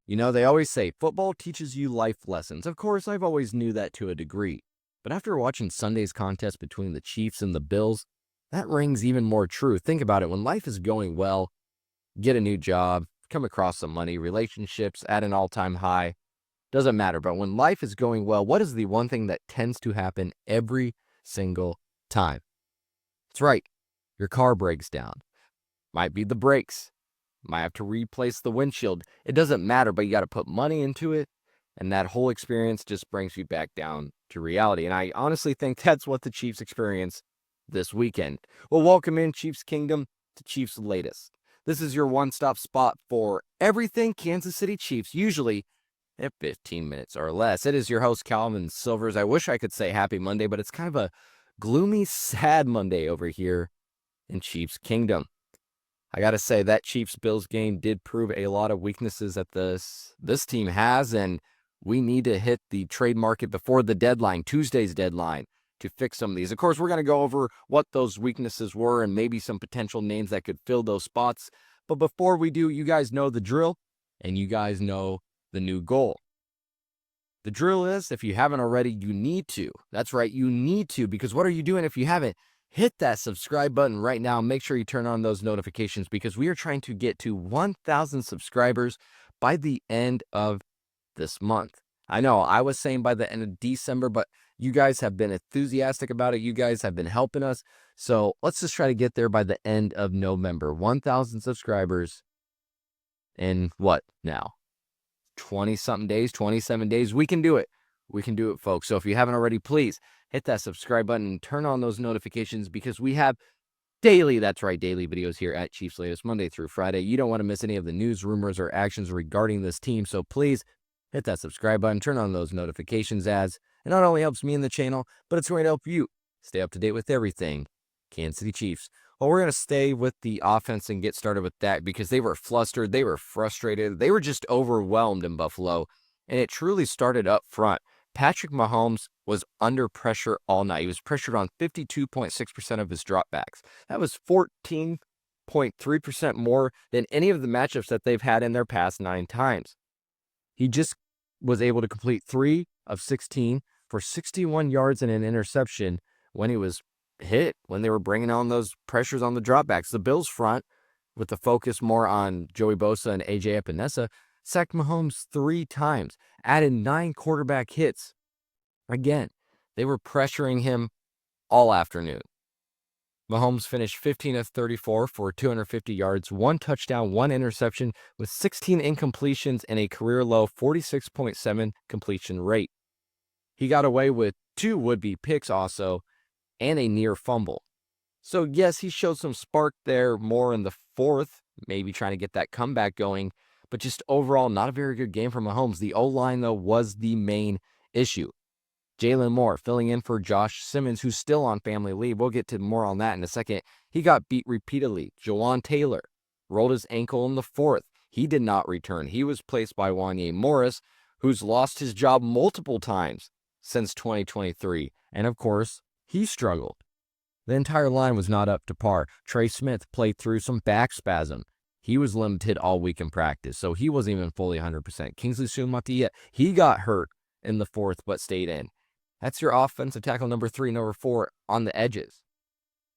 You know, they always say football teaches you life lessons. Of course, I've always knew that to a degree. But after watching Sunday's contest between the Chiefs and the Bills, that rings even more true. Think about it. When life is going well, get a new job, come across some money, relationships at an all-time high, doesn't matter. But when life is going well, what is the one thing that tends to happen every single time? That's right. Your car breaks down. Might be the brakes. Might have to replace the windshield. It doesn't matter, but you got to put money into it. And that whole experience just brings you back down to reality. And I honestly think that's what the Chiefs experience this weekend. Well, welcome in Chiefs Kingdom to Cheifs Latest. This is your one-stop spot for everything Kansas City Chiefs, usually in 15 minutes or less. It is your host, Calvin Silvers. I wish I could say happy Monday, but it's kind of a gloomy, sad Monday over here in Chiefs Kingdom. I got to say, that Chiefs-Bills game did prove a lot of weaknesses that this team has, and we need to hit the trade market before the deadline, Tuesday's deadline, to fix some of these. Of course, we're going to go over what those weaknesses were and maybe some potential names that could fill those spots. But before we do, you guys know the drill, and you guys know the new goal. The drill is, if you haven't already, you need to. That's right, you need to, because what are you doing if you haven't? Hit that subscribe button right now. Make sure you turn on those notifications because we are trying to get to 1,000 subscribers by the end of this month. I know I was saying by the end of December, but you guys have been enthusiastic about it. You guys have been helping us. So let's just try to get there by the end of November. 1,000 subscribers in what now? 20-something days, 27 days. We can do it. We can do it, folks. So if you haven't already, please hit that subscribe button and turn on those notifications because we have daily, that's right, daily videos here at Cheifs Latest, Monday through Friday. You don't want to miss any of the news, rumors, or actions regarding this team. So please hit that subscribe button, turn on those notifications ads. It not only helps me in the channel, but it's going to help you stay up to date with everything Kansas City Chiefs. Well, we're going to stay with the offense and get started with that because they were flustered, they were frustrated, they were just overwhelmed in Buffalo, and it truly started up front. Patrick Mahomes was under pressure all night. He was pressured on 52.6% of his dropbacks. That was 14.3% more than any of the matchups that they've had in their past 9 times. He just was able to complete 3 of 16 for 61 yards and an interception when he was hit, when they were bringing on those pressures on the dropbacks. The Bills front, with the focus more on Joey Bosa and AJ Epinesa, sacked Mahomes 3 times, added 9 quarterback hits. Again, they were pressuring him all afternoon. Mahomes finished 15 of 34 for 250 yards, 1 touchdown, 1 interception, with 16 incompletions and a career-low 46.7 completion rate. He got away with 2 would-be picks also, and a near fumble. So yes, he showed some spark there more in the 4th, maybe trying to get that comeback going, but just overall not a very good game for Mahomes. The O-line, though, was the main issue. Jalen Moore filling in for Josh Simmons, who's still on family leave. We'll get to more on that in a second. He got beat repeatedly. Jawan Taylor rolled his ankle in the 4th. He did not return. He was placed by Wanye Morris, who's lost his job multiple times since 2023. And of course, he struggled. The entire line was not up to par. Trey Smith played through some back spasm. He was limited all week in practice, so he wasn't even fully 100%. Kingsley Sumatia, he got hurt in the 4th but stayed in. That's your offensive tackle number 3, number 4 on the edges.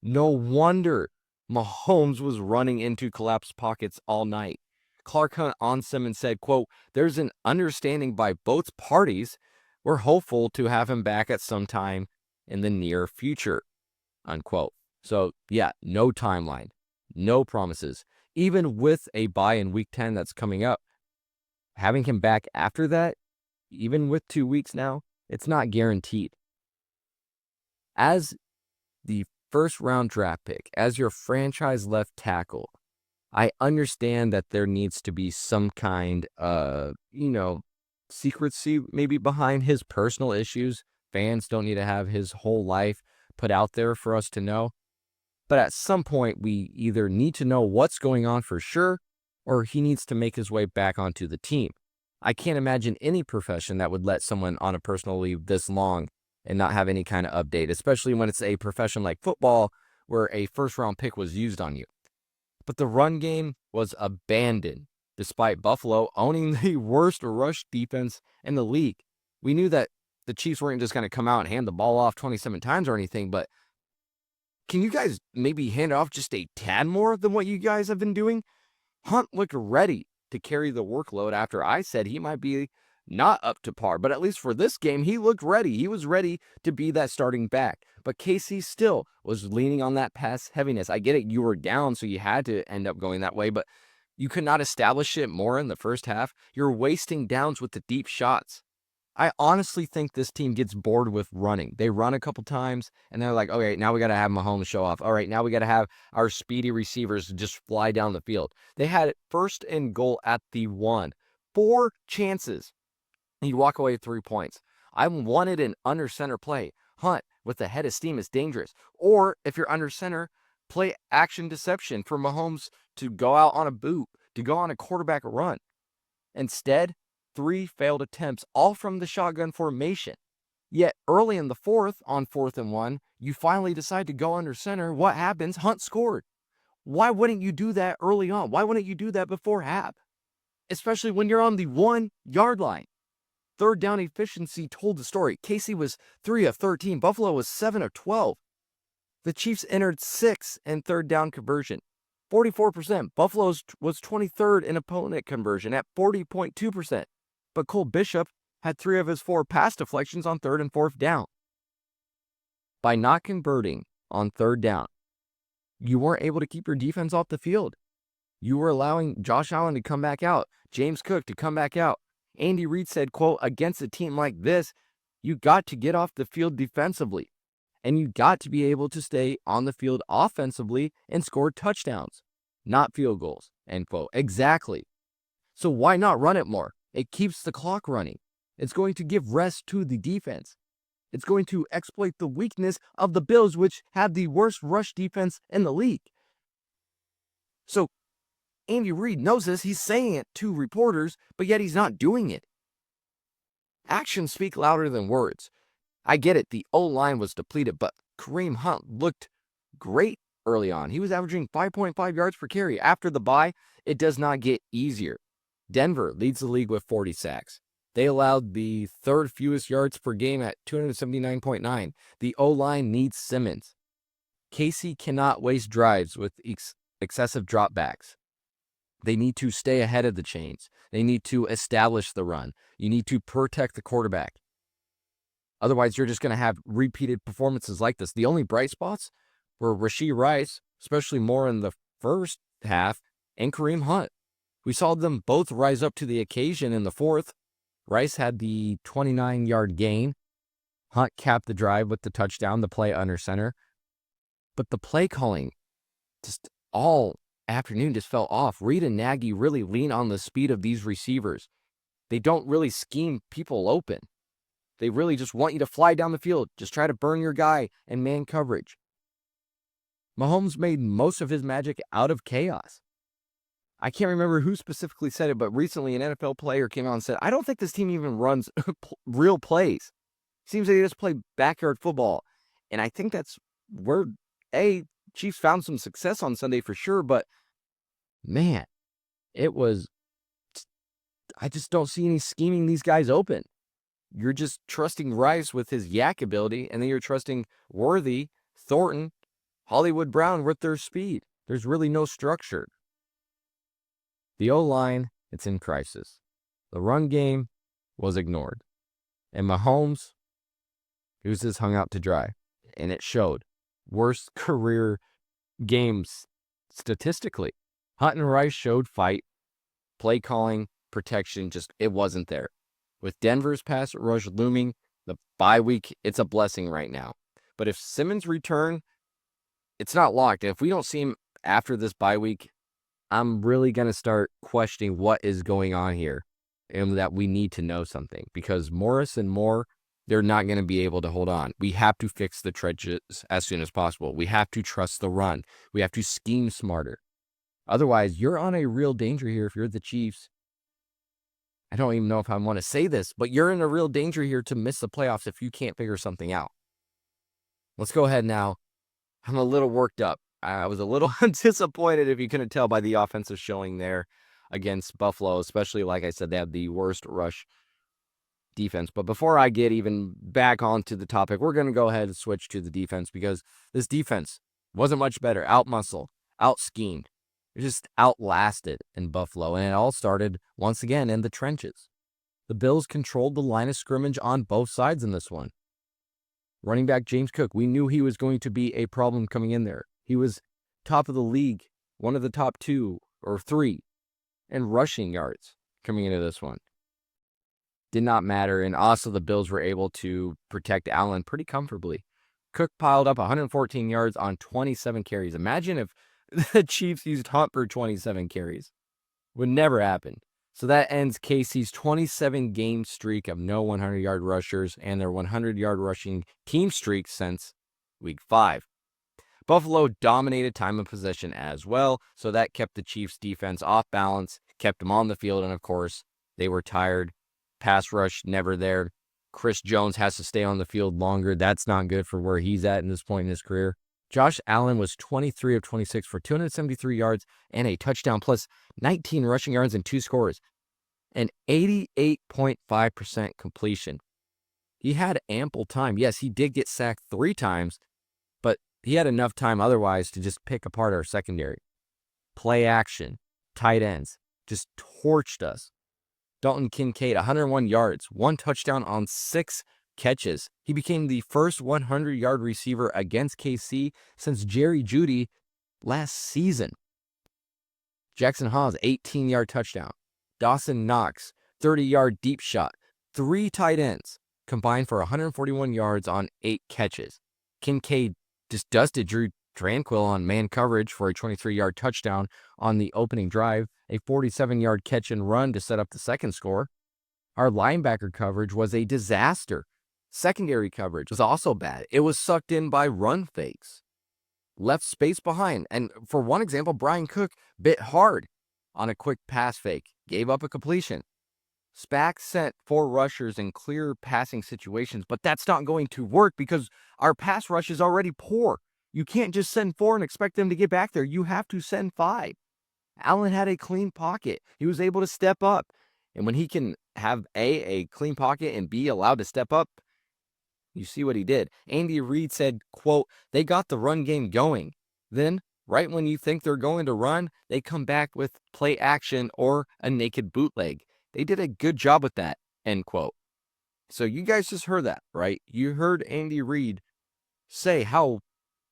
No wonder Mahomes was running into collapsed pockets all night. Clark Hunt on Simmons said, quote, "There's an understanding by both parties. We're hopeful to have him back at some time in the near future," unquote. So yeah, no timeline, no promises. Even with a bye in week 10 that's coming up, having him back after that, even with 2 weeks now, it's not guaranteed. As the first-round draft pick, as your franchise left tackle, I understand that there needs to be some kind of, secrecy maybe behind his personal issues. Fans don't need to have his whole life put out there for us to know. But at some point, we either need to know what's going on for sure, or he needs to make his way back onto the team. I can't imagine any profession that would let someone on a personal leave this long and not have any kind of update, especially when it's a profession like football where a first-round pick was used on you. But the run game was abandoned Despite Buffalo owning the worst rush defense in the league, we knew that the Chiefs weren't just going to come out and hand the ball off 27 times or anything, but can you guys maybe hand off just a tad more than what you guys have been doing? Hunt looked ready to carry the workload after I said he might be not up to par, but at least for this game, he looked ready. He was ready to be that starting back. But Casey still was leaning on that pass heaviness. I get it, you were down, so you had to end up going that way, but you could not establish it more in the first half. You're wasting downs with the deep shots. I honestly think this team gets bored with running. They run a couple times, and they're like, okay, now we got to have Mahomes show off. All right, now we got to have our speedy receivers just fly down the field. They had it first and goal at the 1. 4 chances. You walk away with 3 points. I wanted an under center play. Hunt with the head of steam is dangerous. Or if you're under center, play action deception for Mahomes to go out on a boot, to go on a quarterback run. Instead, 3 failed attempts, all from the shotgun formation. Yet early in the 4th, on 4th and 1, you finally decide to go under center. What happens? Hunt scored. Why wouldn't you do that early on? Why wouldn't you do that before half? Especially when you're on the 1-yard line. Third down efficiency told the story. Casey was 3 of 13. Buffalo was 7 of 12. The Chiefs entered 6 in third down conversion, 44%. Buffalo was 23rd in opponent conversion at 40.2%. But Cole Bishop had 3 of his 4 pass deflections on 3rd and 4th down. By not converting on 3rd down, you weren't able to keep your defense off the field. You were allowing Josh Allen to come back out, James Cook to come back out. Andy Reid said, quote, against a team like this, you got to get off the field defensively, and you got to be able to stay on the field offensively and score touchdowns, not field goals, end quote. Exactly. So why not run it more? It keeps the clock running. It's going to give rest to the defense. It's going to exploit the weakness of the Bills, which have the worst rush defense in the league. So Andy Reid knows this. He's saying it to reporters, but yet he's not doing it. Actions speak louder than words. I get it. The O-line was depleted, but Kareem Hunt looked great early on. He was averaging 5.5 yards per carry. After the bye, it does not get easier. Denver leads the league with 40 sacks. They allowed the 3rd fewest yards per game at 279.9. The O-line needs Simmons. Casey cannot waste drives with excessive dropbacks. They need to stay ahead of the chains. They need to establish the run. You need to protect the quarterback. Otherwise, you're just going to have repeated performances like this. The only bright spots were Rashee Rice, especially more in the first half, and Kareem Hunt. We saw them both rise up to the occasion in the 4th. Rice had the 29-yard gain. Hunt capped the drive with the touchdown, the play under center. But the play calling just all afternoon just fell off. Reid and Nagy really lean on the speed of these receivers. They don't really scheme people open. They really just want you to fly down the field. Just try to burn your guy in man coverage. Mahomes made most of his magic out of chaos. I can't remember who specifically said it, but recently an NFL player came out and said, I don't think this team even runs real plays. Seems like they just play backyard football. And I think that's where, Chiefs found some success on Sunday for sure, but man, I just don't see any scheming these guys open. You're just trusting Rice with his yak ability, and then you're trusting Worthy, Thornton, Hollywood Brown with their speed. There's really no structure. The O-line, it's in crisis. The run game was ignored. And Mahomes, he was just hung out to dry. And it showed. Worst career games statistically. Hunt and Rice showed fight. Play calling, protection, it wasn't there. With Denver's pass rush looming, the bye week, it's a blessing right now. But if Simmons return, it's not locked. If we don't see him after this bye week, I'm really going to start questioning what is going on here and that we need to know something, because Morris and Moore, they're not going to be able to hold on. We have to fix the trenches as soon as possible. We have to trust the run. We have to scheme smarter. Otherwise, you're on a real danger here if you're the Chiefs. I don't even know if I want to say this, but you're in a real danger here to miss the playoffs if you can't figure something out. Let's go ahead now. I'm a little worked up. I was a little disappointed, if you couldn't tell by the offensive showing there against Buffalo, especially, like I said, they have the worst rush defense. But before I get even back onto the topic, we're going to go ahead and switch to the defense because this defense wasn't much better. Out-muscled, out-schemed, just outlasted in Buffalo. And it all started, once again, in the trenches. The Bills controlled the line of scrimmage on both sides in this one. Running back James Cook, we knew he was going to be a problem coming in there. He was top of the league, one of the top 2 or 3 in rushing yards coming into this one. Did not matter, and also the Bills were able to protect Allen pretty comfortably. Cook piled up 114 yards on 27 carries. Imagine if the Chiefs used Hunt for 27 carries. Would never happen. So that ends KC's 27-game streak of no 100-yard rushers and their 100-yard rushing team streak since Week 5. Buffalo dominated time of possession as well, so that kept the Chiefs' defense off balance, kept them on the field, and of course, they were tired. Pass rush, never there. Chris Jones has to stay on the field longer. That's not good for where he's at in this point in his career. Josh Allen was 23 of 26 for 273 yards and a touchdown, plus 19 rushing yards and 2 scores, and 88.5% completion. He had ample time. Yes, he did get sacked 3 times, but he had enough time otherwise to just pick apart our secondary. Play action, tight ends, just torched us. Dalton Kincaid, 101 yards, 1 touchdown on 6 catches. He became the first 100-yard receiver against KC since Jerry Jeudy last season. Jackson Hawes, 18-yard touchdown. Dawson Knox, 30-yard deep shot. 3 tight ends combined for 141 yards on 8 catches. Kincaid just dusted Drew Tranquill on man coverage for a 23-yard touchdown on the opening drive, a 47-yard catch and run to set up the second score. Our linebacker coverage was a disaster. Secondary coverage was also bad. It was sucked in by run fakes. Left space behind. And for one example, Brian Cook bit hard on a quick pass fake, gave up a completion. Spack sent 4 rushers in clear passing situations, but that's not going to work because our pass rush is already poor. You can't just send 4 and expect them to get back there. You have to send 5. Allen had a clean pocket. He was able to step up. And when he can have A clean pocket, and B, allowed to step up, you see what he did. Andy Reid said, quote, "They got the run game going. Then, right when you think they're going to run, they come back with play action or a naked bootleg. They did a good job with that," end quote. So you guys just heard that, right? You heard Andy Reid say how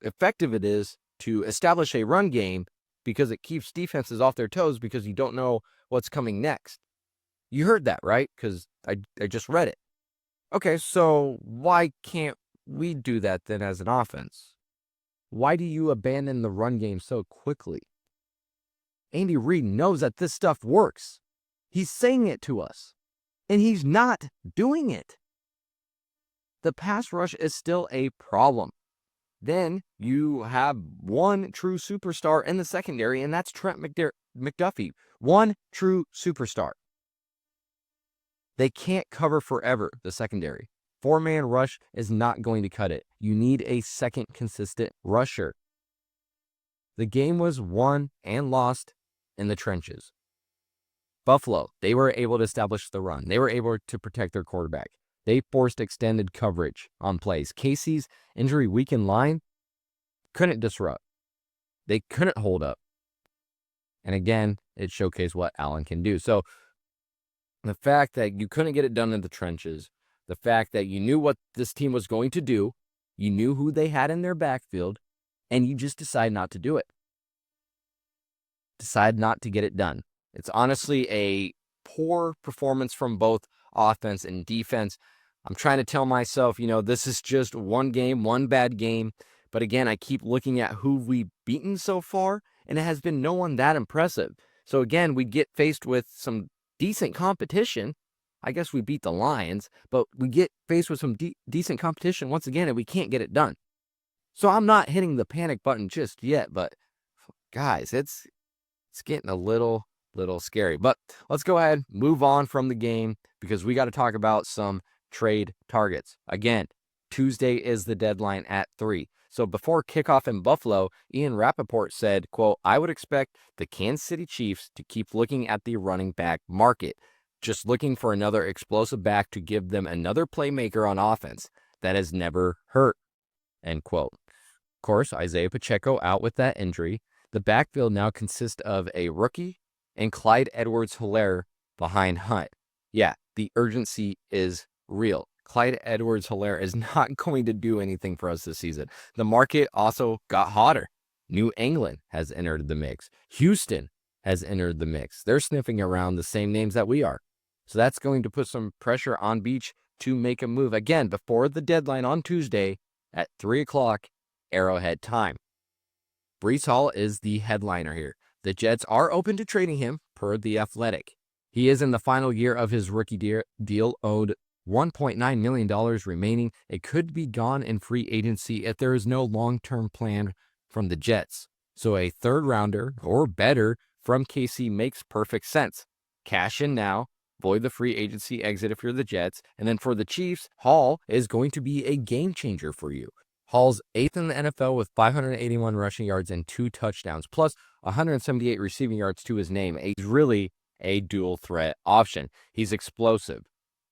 effective it is to establish a run game because it keeps defenses off their toes because you don't know what's coming next. You heard that, right? Because I just read it. Okay, so why can't we do that then as an offense? Why do you abandon the run game so quickly? Andy Reid knows that this stuff works. He's saying it to us, and he's not doing it. The pass rush is still a problem. Then you have one true superstar in the secondary, and that's Trent McDuffie. One true superstar. They can't cover forever, the secondary. 4-man rush is not going to cut it. You need a second consistent rusher. The game was won and lost in the trenches. Buffalo, they were able to establish the run. They were able to protect their quarterback. They forced extended coverage on plays. KC's injury-weakened line couldn't disrupt. They couldn't hold up. And again, it showcased what Allen can do. So the fact that you couldn't get it done in the trenches, the fact that you knew what this team was going to do, you knew who they had in their backfield, and you just decide not to do it. Decide not to get it done. It's honestly a poor performance from both offense and defense. I'm trying to tell myself, this is just one game, one bad game. But again, I keep looking at who we've beaten so far, and it has been no one that impressive. So again, we get faced with some decent competition. I guess we beat the Lions, but we get faced with some decent competition once again, and we can't get it done. So I'm not hitting the panic button just yet, but guys, it's getting a little scary. But let's go ahead, move on from the game, because we got to talk about some trade targets. Again, Tuesday is the deadline at 3. So before kickoff in Buffalo, Ian Rappaport said, quote, "I would expect the Kansas City Chiefs to keep looking at the running back market, just looking for another explosive back to give them another playmaker on offense that has never hurt," end quote. Of course, Isaiah Pacheco out with that injury. The backfield now consists of a rookie and Clyde Edwards-Helaire behind Hunt. Yeah, the urgency is real. Clyde Edwards-Helaire is not going to do anything for us this season. The market also got hotter. New England has entered the mix. Houston has entered the mix. They're sniffing around the same names that we are. So that's going to put some pressure on Beach to make a move again before the deadline on Tuesday at 3 o'clock Arrowhead time. Breece Hall is the headliner here. The Jets are open to trading him per The Athletic. He is in the final year of his rookie deal, owed $1.9 million remaining. It could be gone in free agency if there is no long-term plan from the Jets. So a third rounder or better from KC makes perfect sense. Cash in now, void the free agency exit if you're the Jets, and then for the Chiefs, Hall is going to be a game changer for you. Hall's 8th in the NFL with 581 rushing yards and 2 touchdowns, plus 178 receiving yards to his name. He's really a dual threat option. He's explosive.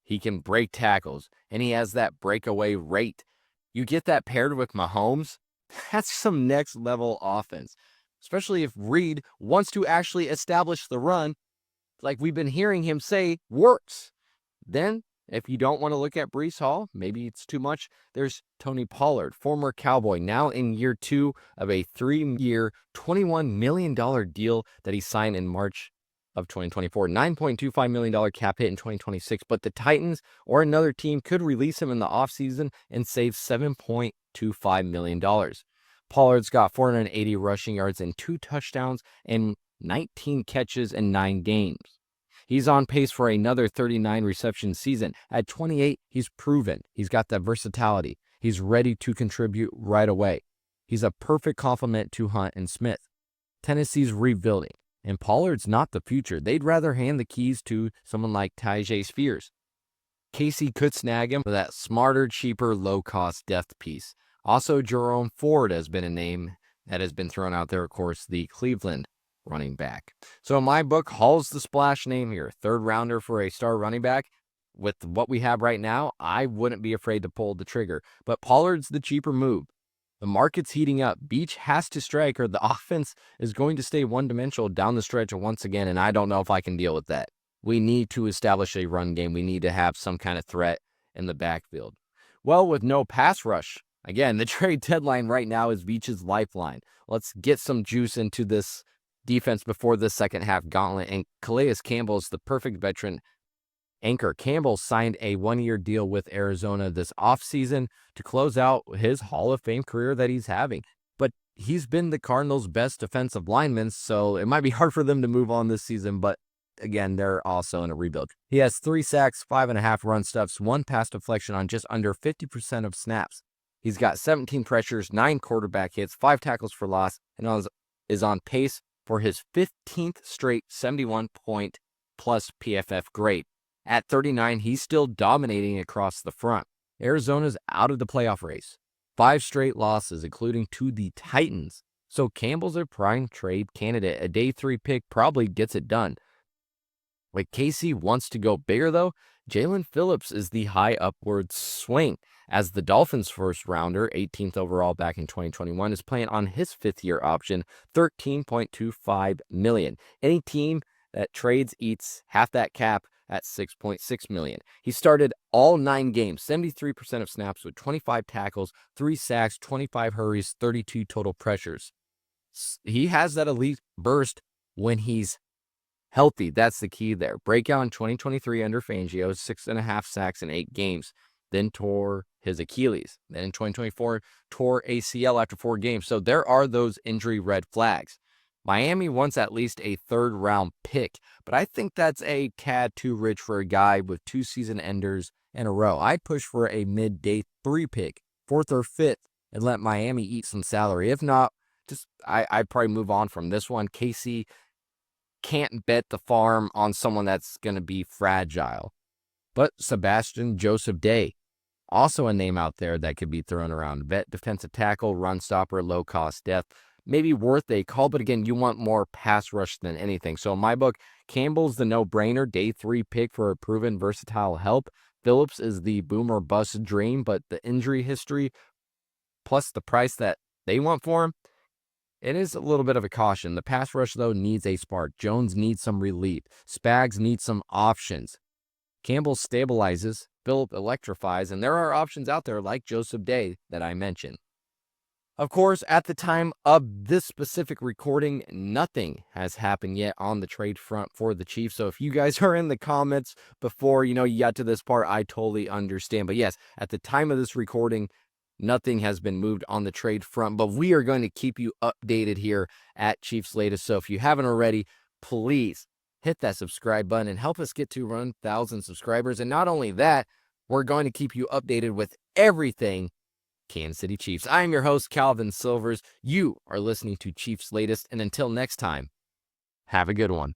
He can break tackles, and he has that breakaway rate. You get that paired with Mahomes, that's some next level offense, especially if Reed wants to actually establish the run, like we've been hearing him say works. Then, if you don't want to look at Breece Hall, maybe it's too much, there's Tony Pollard, former Cowboy, now in year 2 of a 3-year, $21 million deal that he signed in March of 2024. $9.25 million cap hit in 2026, but the Titans or another team could release him in the offseason and save $7.25 million. Pollard's got 480 rushing yards and 2 touchdowns and 19 catches in 9 games. He's on pace for another 39 reception season. At 28, he's proven. He's got that versatility. He's ready to contribute right away. He's a perfect complement to Hunt and Smith. Tennessee's rebuilding, and Pollard's not the future. They'd rather hand the keys to someone like Tyjae Spears. KC could snag him for that smarter, cheaper, low-cost depth piece. Also, Jerome Ford has been a name that has been thrown out there, of course, the Cleveland running back. So in my book, Hall's the splash name here. Third rounder for a star running back. With what we have right now, I wouldn't be afraid to pull the trigger. But Pollard's the cheaper move. The market's heating up. Beach has to strike or the offense is going to stay one-dimensional down the stretch once again, and I don't know if I can deal with that. We need to establish a run game. We need to have some kind of threat in the backfield. Well, with no pass rush, again, the trade deadline right now is Beach's lifeline. Let's get some juice into this defense before the second half gauntlet, and Calais Campbell is the perfect veteran anchor. Campbell signed a 1-year deal with Arizona this offseason to close out his Hall of Fame career that he's having. But he's been the Cardinals' best defensive lineman, so it might be hard for them to move on this season, but again, they're also in a rebuild. He has 3 sacks, 5.5 run stuffs, 1 pass deflection on just under 50% of snaps. He's got 17 pressures, 9 quarterback hits, 5 tackles for loss, and is on pace for his 15th straight 71-point plus PFF grade. At 39, he's still dominating across the front. Arizona's out of the playoff race. 5 straight losses, including to the Titans. So Campbell's a prime trade candidate. A day 3 pick probably gets it done. Like KC wants to go bigger, though, Jalen Phillips is the high upward swing, as the Dolphins' first rounder, 18th overall back in 2021, is playing on his 5th-year option, $13.25 million. Any team that trades eats half that cap at $6.6 million. He started all 9 games, 73% of snaps with 25 tackles, 3 sacks, 25 hurries, 32 total pressures. He has that elite burst when he's healthy. That's the key there. Breakout in 2023 under Fangio, 6.5 sacks in 8 games. Then tore his Achilles. Then in 2024, tore ACL after 4 games. So there are those injury red flags. Miami wants at least a 3rd-round pick, but I think that's a tad too rich for a guy with 2 season enders in a row. I'd push for a mid-day 3 pick, 4th or 5th, and let Miami eat some salary. If not, I'd probably move on from this one. KC can't bet the farm on someone that's going to be fragile. But Sebastian Joseph Day, Also a name out there that could be thrown around. Vet, defensive tackle, run stopper, low-cost depth. Maybe worth a call, but again, you want more pass rush than anything. So in my book, Campbell's the no-brainer, day 3 pick for a proven versatile help. Phillips is the boom or bust dream, but the injury history plus the price that they want for him, it is a little bit of a caution. The pass rush, though, needs a spark. Jones needs some relief. Spags needs some options. Campbell stabilizes, Phillip electrifies, and there are options out there like Joseph Day that I mentioned. Of course, at the time of this specific recording, nothing has happened yet on the trade front for the Chiefs. So if you guys are in the comments before, you got to this part, I totally understand. But yes, at the time of this recording, nothing has been moved on the trade front, but we are going to keep you updated here at Cheifs Latest. So if you haven't already, please hit that subscribe button and help us get to 1,000 subscribers. And not only that, we're going to keep you updated with everything Kansas City Chiefs. I am your host, Calvin Silvers. You are listening to Cheifs Latest. And until next time, have a good one.